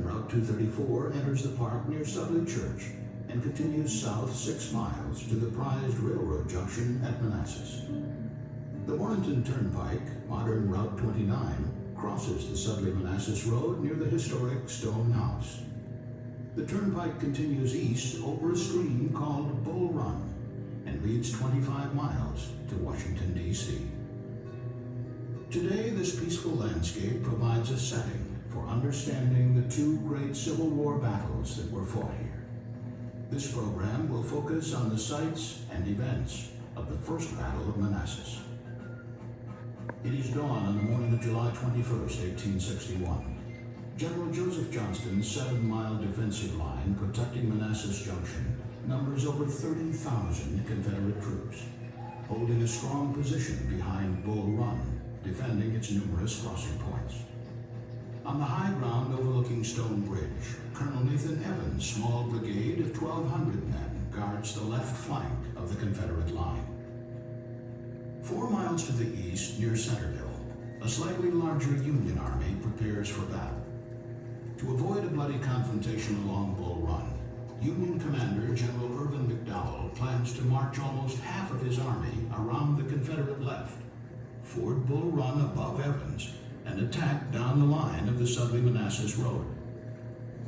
Route 234 enters the park near Sudley Church and continues south 6 miles to the prized railroad junction at Manassas. The Warrenton Turnpike, modern Route 29, crosses the Sudley-Manassas Road near the historic Stone House. The turnpike continues east over a stream called Bull Run and leads 25 miles to Washington, D.C. Today, this peaceful landscape provides a setting for understanding the 2 great Civil War battles that were fought here. This program will focus on the sites and events of the First Battle of Manassas. It is dawn on the morning of July 21st, 1861. General Joseph Johnston's 7-mile defensive line protecting Manassas Junction numbers over 30,000 Confederate troops, holding a strong position behind Bull Run, defending its numerous crossing points. On the high ground overlooking Stone Bridge, Colonel Nathan Evans' small brigade of 1,200 men guards the left flank of the Confederate line. 4 miles to the east, near Centerville, a slightly larger Union army prepares for battle. To avoid a bloody confrontation along Bull Run, Union Commander General Irvin McDowell plans to march almost half of his army around the Confederate left, ford Bull Run above Evans, and attack down the line of the Sudley-Manassas Road.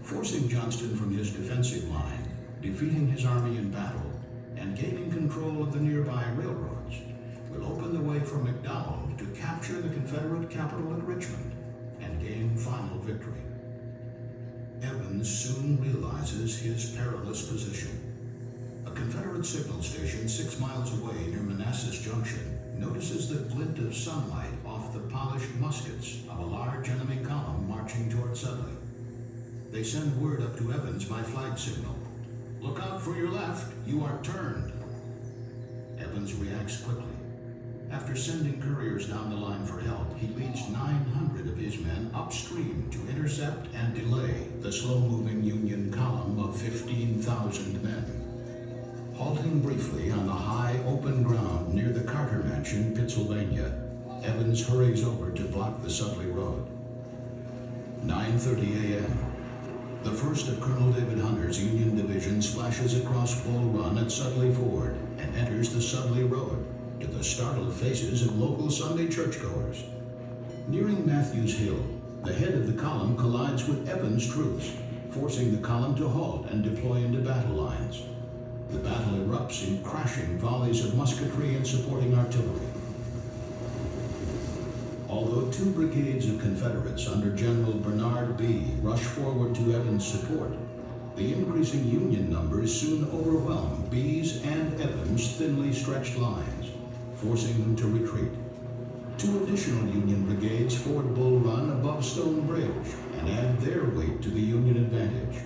Forcing Johnston from his defensive line, defeating his army in battle, and gaining control of the nearby railroads will open the way for McDowell to capture the Confederate capital at Richmond and gain final victory. Evans soon realizes his perilous position. A Confederate signal station 6 miles away near Manassas Junction notices the glint of sunlight off the polished muskets of a large enemy column marching toward Sudley. They send word up to Evans by flag signal. "Look out for your left, you are turned." Evans reacts quickly. After sending couriers down the line for help, he leads 900 of his men upstream to intercept and delay the slow-moving Union column of 15,000 men. Halting briefly on the high open ground near the Carter Mansion, Pennsylvania, Evans hurries over to block the Sudley Road. 9:30 a.m. The first of Colonel David Hunter's Union division splashes across Bull Run at Sudley Ford and enters the Sudley Road, to the startled faces of local Sunday churchgoers. Nearing Matthews Hill, the head of the column collides with Evans' troops, forcing the column to halt and deploy into battle lines. The battle erupts in crashing volleys of musketry and supporting artillery. Although 2 brigades of Confederates under General Bernard Bee rush forward to Evans' support, the increasing Union numbers soon overwhelm Bee's and Evans' thinly stretched lines, forcing them to retreat. 2 additional Union brigades ford Bull Run above Stone Bridge and add their weight to the Union advantage.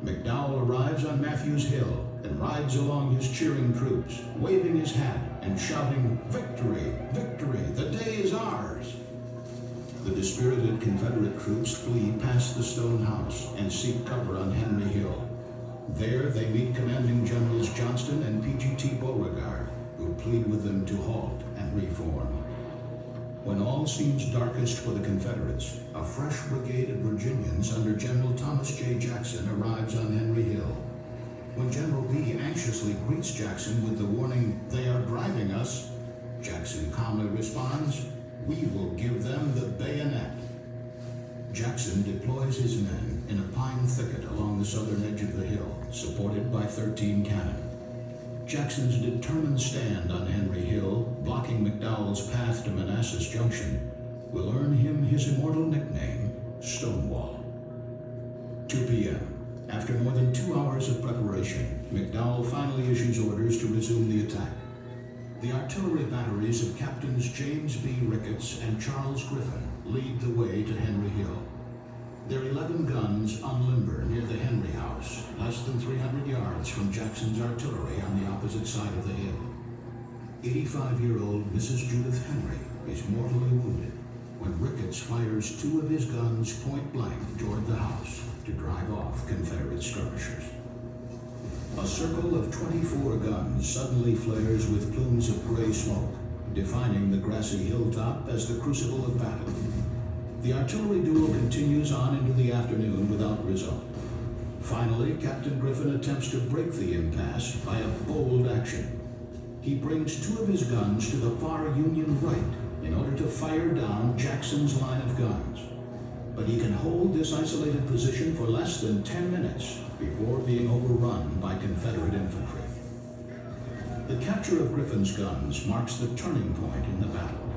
McDowell arrives on Matthews Hill and rides along his cheering troops, waving his hat and shouting, "Victory! Victory! The day is ours!" The dispirited Confederate troops flee past the Stone House and seek cover on Henry Hill. There they meet commanding Generals Johnston and P.G.T. Beauregard, who plead with them to halt and reform. When all seems darkest for the Confederates, a fresh brigade of Virginians under General Thomas J. Jackson arrives on Henry Hill. When General Bee anxiously greets Jackson with the warning, "They are driving us," Jackson calmly responds, "We will give them the bayonet." Jackson deploys his men in a pine thicket along the southern edge of the hill, supported by 13 cannon. Jackson's determined stand on Henry Hill, blocking McDowell's path to Manassas Junction, will earn him his immortal nickname, Stonewall. 2 p.m. After more than 2 hours of preparation, McDowell finally issues orders to resume the attack. The artillery batteries of Captains James B. Ricketts and Charles Griffin lead the way to Henry Hill. Their 11 guns unlimber near the Henry House, less than 300 yards from Jackson's artillery on the opposite side of the hill. 85-year-old Mrs. Judith Henry is mortally wounded when Ricketts fires 2 of his guns point blank toward the house to drive off Confederate skirmishers. A circle of 24 guns suddenly flares with plumes of gray smoke, defining the grassy hilltop as the crucible of battle. The artillery duel continues on into the afternoon without result. Finally, Captain Griffin attempts to break the impasse by a bold action. He brings two of his guns to the far Union right in order to fire down Jackson's line of guns. But he can hold this isolated position for less than 10 minutes before being overrun by Confederate infantry. The capture of Griffin's guns marks the turning point in the battle.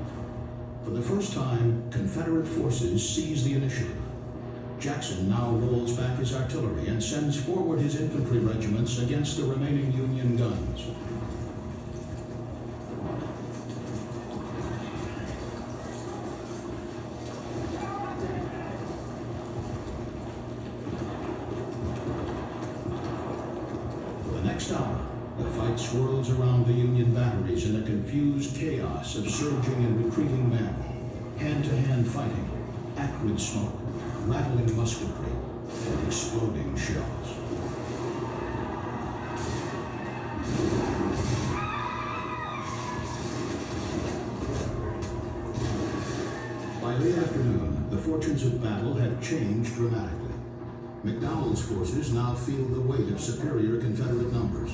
For the first time, Confederate forces seize the initiative. Jackson now rolls back his artillery and sends forward his infantry regiments against the remaining Union guns. For the next hour, the fight swirls around the Union batteries in a confused chaos of surging and retreating men, hand-to-hand fighting, acrid smoke, rattling musketry, and exploding shells. By late afternoon, the fortunes of battle have changed dramatically. McDowell's forces now feel the weight of superior Confederate numbers.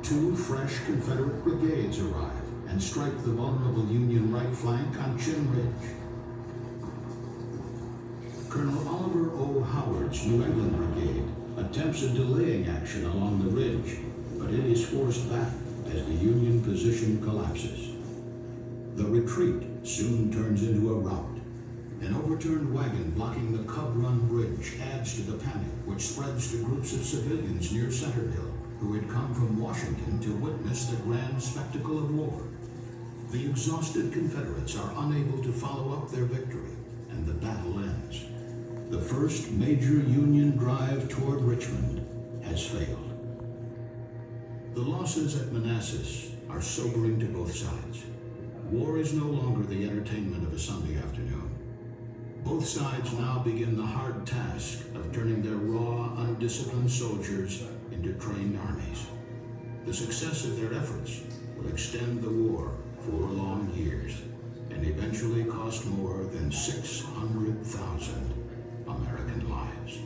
Two fresh Confederate brigades arrive and strike the vulnerable Union right flank on Chin Ridge. Colonel Oliver O. Howard's New England Brigade attempts a delaying action along the ridge, but it is forced back as the Union position collapses. The retreat soon turns into a rout. An overturned wagon blocking the Cub Run Bridge adds to the panic, which spreads to groups of civilians near Centerville who had come from Washington to witness the grand spectacle of war. The exhausted Confederates are unable to follow up their victory, and the battle ends. The first major Union drive toward Richmond has failed. The losses at Manassas are sobering to both sides. War is no longer the entertainment of a Sunday afternoon. Both sides now begin the hard task of turning their raw, undisciplined soldiers into trained armies. The success of their efforts will extend the war 4 long years and eventually cost more than 600,000 American lives.